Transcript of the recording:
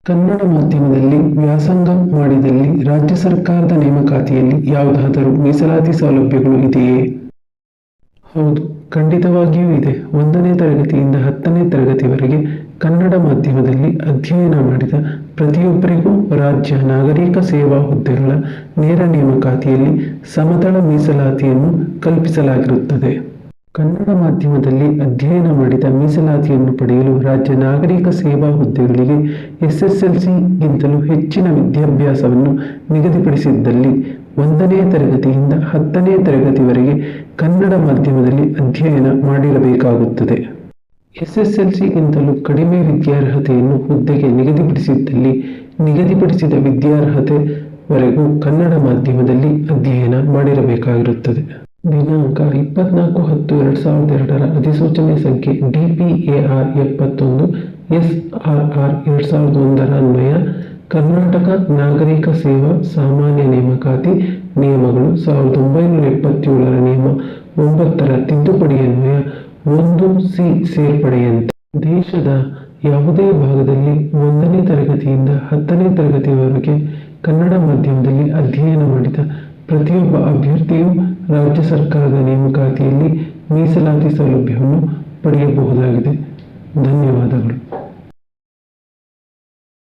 ಕನ್ನಡ ಮಾಧ್ಯಮದಲ್ಲಿ ವ್ಯಾಸಂಗ ಮಾಡಿದಲ್ಲಿ ರಾಜ್ಯ ಸರ್ಕಾರದ ನೇಮಕಾತಿಯಲ್ಲಿ ಯಾವುದಾದರೂ ಮೀಸಲಾತಿ ಸೌಲಭ್ಯಗಳು ಇದೆಯೇ? ಹೌದು, ಖಂಡಿತವಾಗಿಯೂ ಇದೆ. 1ನೇ ತರಗತಿಯಿಂದ 10ನೇ ತರಗತಿವರೆಗೆ ಕನ್ನಡ ಮಾಧ್ಯಮದಲ್ಲಿ ಅಧ್ಯಯನ ಮಾಡಿದ ಪ್ರತಿಯೊಬ್ಬರಿಗೂ ರಾಜ್ಯ ನಾಗರಿಕ ಸೇವಾ ಹುದ್ದೆಗಳ ನೇರ ನೇಮಕಾತಿಯಲ್ಲಿ ಸಮತಳ ಮೀಸಲಾತಿಯನ್ನು ಕಲ್ಪಿಸಲಾಗಿರುತ್ತದೆ. ಕನ್ನಡ ಮಾಧ್ಯಮದಲ್ಲಿ ಅಧ್ಯಯನ ಮಾಡಿದ ಮೀಸಲಾತಿಯನ್ನು ಪಡೆಯಲು ರಾಜ್ಯ ನಾಗರಿಕ ಸೇವಾ ಹುದ್ದೆಗಳಿಗೆ SSLCಗಿಂತಲೂ ಹೆಚ್ಚಿನ ವಿದ್ಯಾಭ್ಯಾಸವನ್ನು ನಿಗದಿಪಡಿಸಿದ್ದಲ್ಲಿ 1ನೇ ತರಗತಿಯಿಂದ 10ನೇ ತರಗತಿವರೆಗೆ ಕನ್ನಡ ಮಾಧ್ಯಮದಲ್ಲಿ ಅಧ್ಯಯನ ಮಾಡಿರಬೇಕಾಗುತ್ತದೆ. SSLCಗಿಂತಲೂ ಕಡಿಮೆ ವಿದ್ಯಾರ್ಹತೆಯನ್ನು ಹುದ್ದೆಗೆ ನಿಗದಿಪಡಿಸಿದ್ದಲ್ಲಿ ನಿಗದಿಪಡಿಸಿದ ವಿದ್ಯಾರ್ಹತೆವರೆಗೂ ಕನ್ನಡ ಮಾಧ್ಯಮದಲ್ಲಿ ಅಧ್ಯಯನ ಮಾಡಿರಬೇಕಾಗಿರುತ್ತದೆ. ದಿನಾಂಕ 24/10/2002 ಅಧಿಸೂಚನೆ ಸಂಖ್ಯೆ DPAR 71 SRR 2001 ಅನ್ವಯ ಕರ್ನಾಟಕ ನಾಗರಿಕ ಸೇವಾ ಸಾಮಾನ್ಯ ನೇಮಕಾತಿ ನಿಯಮಗಳು 1977 ನಿಯಮ 9 ತಿದ್ದುಪಡಿಯನ್ವಯ 1C ಸೇರ್ಪಡೆಯಂತೆ ದೇಶದ ಯಾವುದೇ ಭಾಗದಲ್ಲಿ 1ನೇ ತರಗತಿಯಿಂದ 10ನೇ ತರಗತಿಯವರೆಗೆ ಕನ್ನಡ ಮಾಧ್ಯಮದಲ್ಲಿ ಅಧ್ಯಯನ ಮಾಡಿದ ಪ್ರತಿಯೊಬ್ಬ ಅಭ್ಯರ್ಥಿಯೂ ರಾಜ್ಯ ಸರ್ಕಾರದ ನೇಮಕಾತಿಯಲ್ಲಿ ಮೀಸಲಾತಿ ಸೌಲಭ್ಯವನ್ನು ಪಡೆಯಬಹುದಾಗಿದೆ. ಧನ್ಯವಾದಗಳು.